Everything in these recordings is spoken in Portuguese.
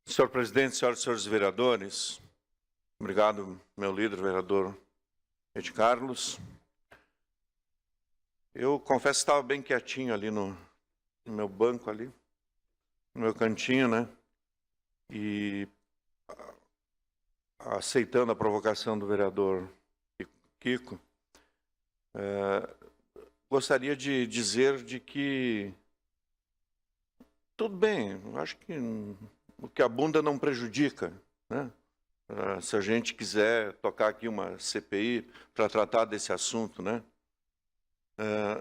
Senhor presidente, senhoras e senhores vereadores, obrigado, meu líder, vereador Ed Carlos. Eu confesso que estava bem quietinho ali no meu banco, ali, no meu cantinho, né? E aceitando a provocação do vereador Kiko, gostaria de dizer de que tudo bem, eu acho que o que abunda não prejudica, né? Se a gente quiser tocar aqui uma CPI para tratar desse assunto, né?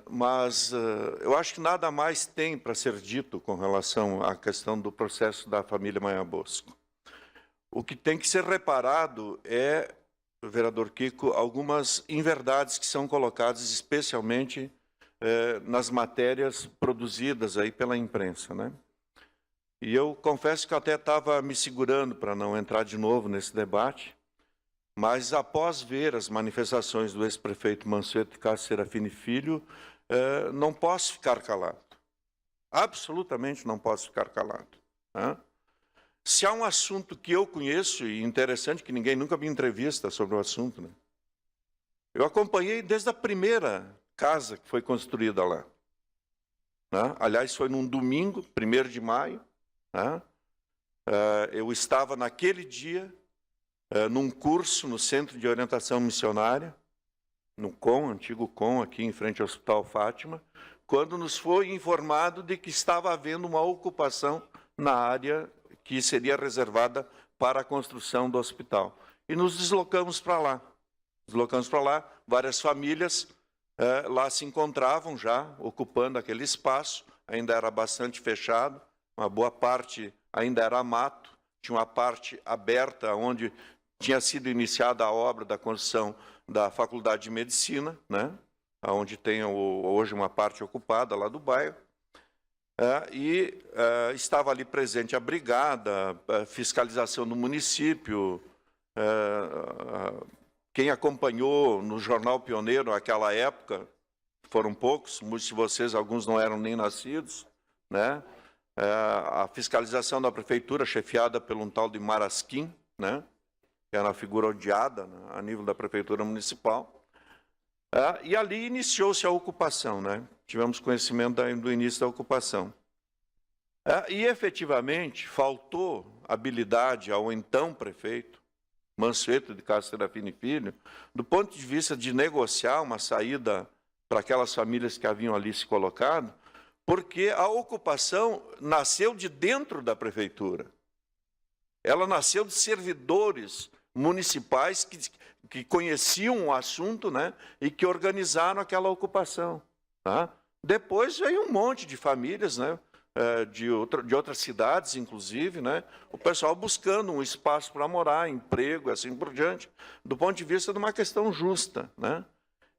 Mas eu acho que nada mais tem para ser dito com relação à questão do processo da família Maia Bosco. O que tem que ser reparado é, vereador Kiko, algumas inverdades que são colocadas especialmente nas matérias produzidas aí pela imprensa, né? E eu confesso que eu até estava me segurando para não entrar de novo nesse debate, mas após ver as manifestações do ex-prefeito Mansueto de Castro Serafini Filho, não posso ficar calado. Absolutamente não posso ficar calado. Né? Se há um assunto que eu conheço, e interessante que ninguém nunca me entrevista sobre o assunto, né? Eu acompanhei desde a primeira casa que foi construída lá. Né? Aliás, foi num domingo, 1º de maio, né? Eu estava naquele dia num curso no Centro de Orientação Missionária, no COM, antigo COM, aqui em frente ao Hospital Fátima, quando nos foi informado de que estava havendo uma ocupação na área que seria reservada para a construção do hospital. E nos deslocamos para lá. Várias famílias lá se encontravam já, ocupando aquele espaço, ainda era bastante fechado, uma boa parte ainda era mato, tinha uma parte aberta onde tinha sido iniciada a obra da construção da Faculdade de Medicina, né, onde tem hoje uma parte ocupada lá do bairro, estava ali presente a brigada, a fiscalização do município. Quem acompanhou no Jornal Pioneiro naquela época, foram poucos, muitos de vocês, alguns não eram nem nascidos, né? A fiscalização da prefeitura, chefiada por um tal de Marasquim, né? Que era uma figura odiada, né, a nível da prefeitura municipal. E ali iniciou-se a ocupação, né? Tivemos conhecimento do início da ocupação. E, efetivamente, faltou habilidade ao então prefeito, Mansueto de Castro Serafini Filho, do ponto de vista de negociar uma saída para aquelas famílias que haviam ali se colocado, porque a ocupação nasceu de dentro da prefeitura. Ela nasceu de servidores municipais que conheciam o assunto, né, e que organizaram aquela ocupação. Tá? Depois veio um monte de famílias, né, de outras cidades, inclusive, né, o pessoal buscando um espaço para morar, emprego, assim por diante, do ponto de vista de uma questão justa. Né?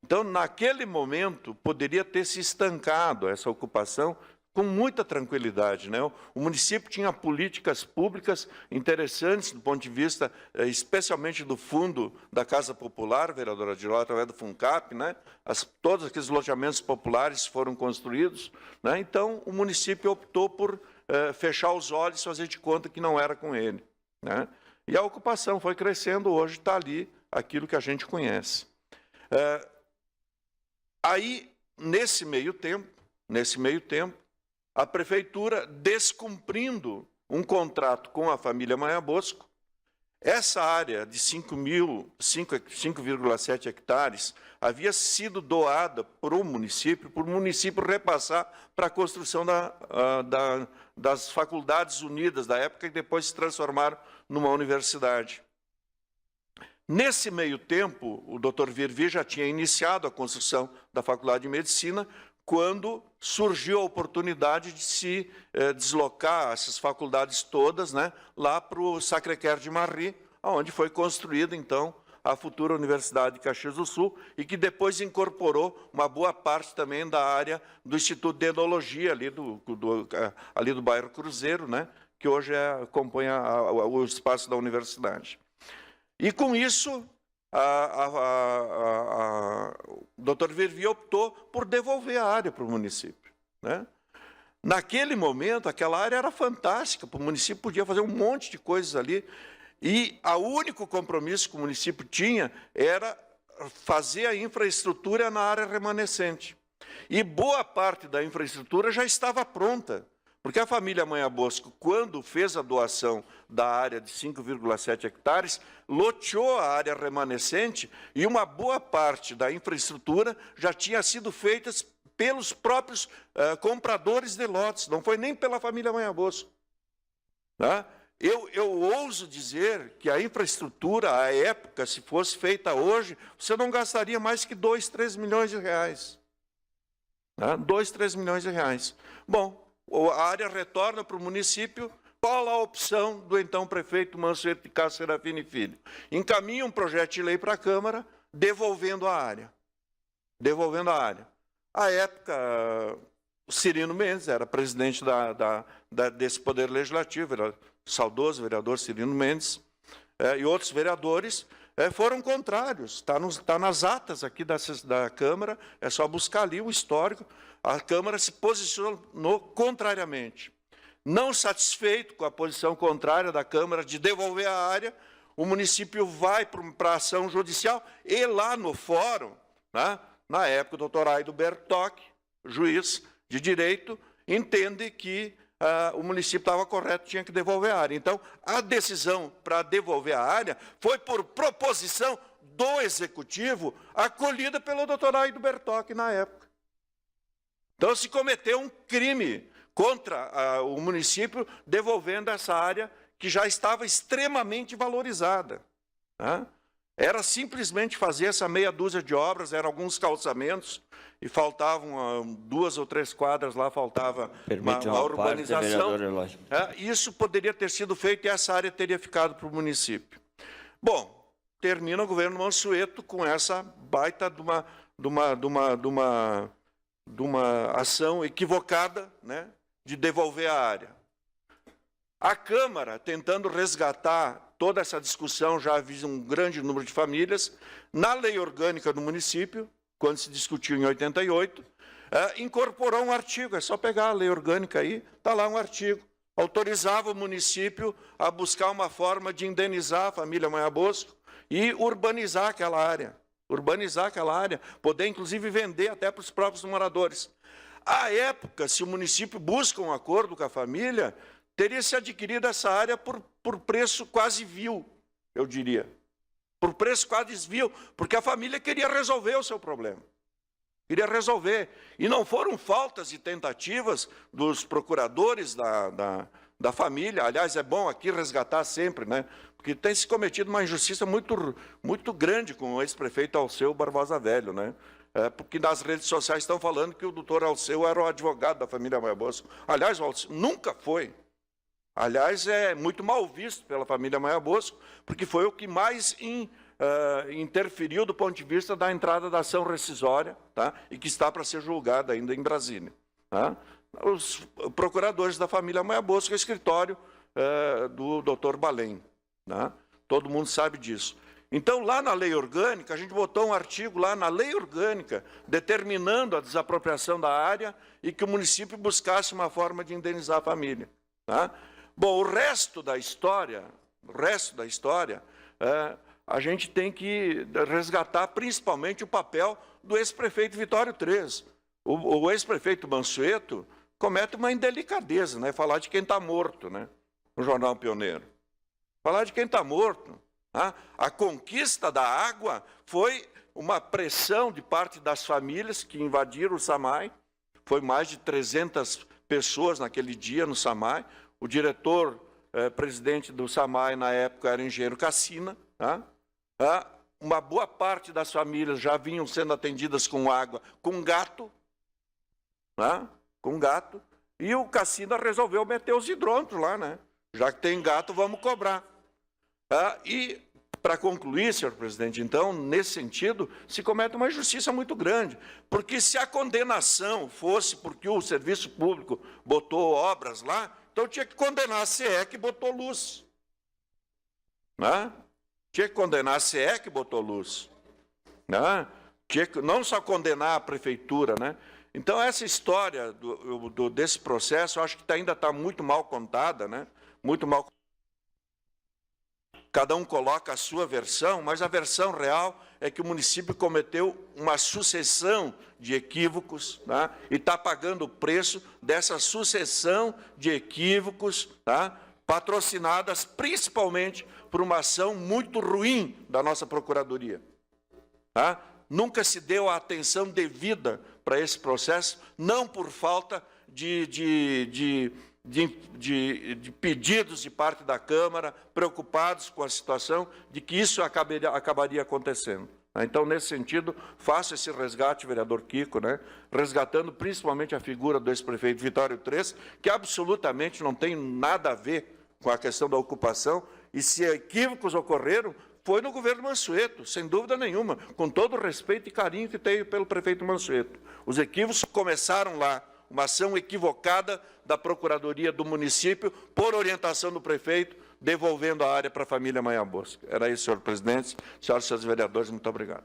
Então, naquele momento, poderia ter se estancado essa ocupação com muita tranquilidade, né? O município tinha políticas públicas interessantes do ponto de vista, especialmente do fundo da Casa Popular, vereadora Adiló, através do FUNCAP, né? Todos aqueles loteamentos populares foram construídos, né? Então, o município optou por fechar os olhos e fazer de conta que não era com ele, né? E a ocupação foi crescendo, hoje está ali aquilo que a gente conhece. Aí, nesse meio tempo, a prefeitura, descumprindo um contrato com a família Maia Bosco, essa área de 5,7 hectares havia sido doada para o município repassar para a construção das Faculdades Unidas da época, que depois se transformaram numa universidade. Nesse meio tempo, o doutor Virvi já tinha iniciado a construção da Faculdade de Medicina, quando surgiu a oportunidade de se deslocar essas faculdades todas, né, lá para o Sacré-Cœur de Marly, onde foi construída, então, a futura Universidade de Caxias do Sul, e que depois incorporou uma boa parte também da área do Instituto de Enologia, ali do bairro Cruzeiro, né, que hoje compõe o espaço da universidade. E, com isso, o doutor Virvi optou por devolver a área para o município, né? Naquele momento, aquela área era fantástica, o município podia fazer um monte de coisas ali, e o único compromisso que o município tinha era fazer a infraestrutura na área remanescente. E boa parte da infraestrutura já estava pronta, porque a família Manha Bosco, quando fez a doação da área de 5,7 hectares, loteou a área remanescente e uma boa parte da infraestrutura já tinha sido feita pelos próprios compradores de lotes, não foi nem pela família Manha Bosco. Tá? Eu ouso dizer que a infraestrutura, à época, se fosse feita hoje, você não gastaria mais que 2, 3 milhões de reais. Tá? 2, 3 milhões de reais. Bom, a área retorna para o município. Qual a opção do então prefeito Mansueto de Castro Serafini Filho? Encaminha um projeto de lei para a Câmara, devolvendo a área. Devolvendo a área. À época, o Cirino Mendes era presidente desse Poder Legislativo, era o saudoso vereador Cirino Mendes, e outros vereadores foram contrários. Está nas atas aqui da Câmara, é só buscar ali o histórico. A Câmara se posicionou contrariamente. Não satisfeito com a posição contrária da Câmara de devolver a área, o município vai para a ação judicial e lá no fórum, né, na época, o doutor Aido Bertoc, juiz de direito, entende que o município estava correto, tinha que devolver a área. Então, a decisão para devolver a área foi por proposição do Executivo, acolhida pelo doutor Aido Bertoc na época. Então, se cometeu um crime contra o município, devolvendo essa área que já estava extremamente valorizada. Né? Era simplesmente fazer essa meia dúzia de obras, eram alguns calçamentos, e faltavam 2 ou 3 quadras lá, faltava uma urbanização. Isso poderia ter sido feito e essa área teria ficado para o município. Bom, termina o governo Mansueto com essa baita de uma ação equivocada, né, de devolver a área. A Câmara, tentando resgatar toda essa discussão, já havia um grande número de famílias, na lei orgânica do município, quando se discutiu em 88, incorporou um artigo, é só pegar a lei orgânica aí, está lá um artigo, autorizava o município a buscar uma forma de indenizar a família Manha Bosco e urbanizar aquela área, poder inclusive vender até para os próprios moradores. À época, se o município busca um acordo com a família, teria se adquirido essa área por preço quase vil, eu diria. Por preço quase vil, porque a família queria resolver o seu problema. Queria resolver. E não foram faltas e tentativas dos procuradores da família. Aliás, é bom aqui resgatar sempre, né? Porque tem se cometido uma injustiça muito grande com o ex-prefeito Alceu Barbosa Velho, né? Porque nas redes sociais estão falando que o doutor Alceu era o advogado da família Manha Bosco. Aliás, o Alceu nunca foi. Aliás, é muito mal visto pela família Manha Bosco, porque foi o que mais interferiu do ponto de vista da entrada da ação rescisória, tá? E que está para ser julgada ainda em Brasília. Tá? Os procuradores da família Manha Bosco, o escritório do doutor Balém. Tá? Todo mundo sabe disso. Então, lá na lei orgânica, a gente botou um artigo lá na lei orgânica, determinando a desapropriação da área e que o município buscasse uma forma de indenizar a família. Tá? Bom, o resto da história, a gente tem que resgatar principalmente o papel do ex-prefeito Vitório Três. O ex-prefeito Mansueto comete uma indelicadeza, né? Falar de quem está morto, né? No Jornal Pioneiro. Falar de quem está morto. Tá? A conquista da água foi uma pressão de parte das famílias que invadiram o Samai. Foi mais de 300 pessoas naquele dia no Samai. O diretor, presidente do Samai, na época, era o engenheiro Cassina. Tá? Uma boa parte das famílias já vinham sendo atendidas com água com gato. Tá? Com gato. E o Cassina resolveu meter os hidrômetros lá, né? Já que tem gato, vamos cobrar. E, para concluir, senhor presidente, então, nesse sentido, se comete uma injustiça muito grande. Porque se a condenação fosse porque o serviço público botou obras lá, então tinha que condenar a CE que botou luz. Né? Tinha que condenar a CE que botou luz. Né? Tinha que não só condenar a prefeitura. Né? Então, essa história desse processo, eu acho que ainda está muito mal contada, né? Muito mal. Cada um coloca a sua versão, mas a versão real é que o município cometeu uma sucessão de equívocos, tá? E está pagando o preço dessa sucessão de equívocos, tá? Patrocinadas principalmente por uma ação muito ruim da nossa Procuradoria. Tá? Nunca se deu a atenção devida para esse processo, não por falta de pedidos de parte da Câmara, preocupados com a situação de que isso acabaria acontecendo. Então, nesse sentido, faço esse resgate, vereador Kiko, né, resgatando principalmente a figura do ex-prefeito Vitório Tres, que absolutamente não tem nada a ver com a questão da ocupação, e se equívocos ocorreram, foi no governo Mansueto, sem dúvida nenhuma, com todo o respeito e carinho que tenho pelo prefeito Mansueto. Os equívocos começaram lá, uma ação equivocada da Procuradoria do município, por orientação do prefeito, devolvendo a área para a família Maia Bosco. Era isso, senhor presidente. Senhoras e senhores vereadores, muito obrigado.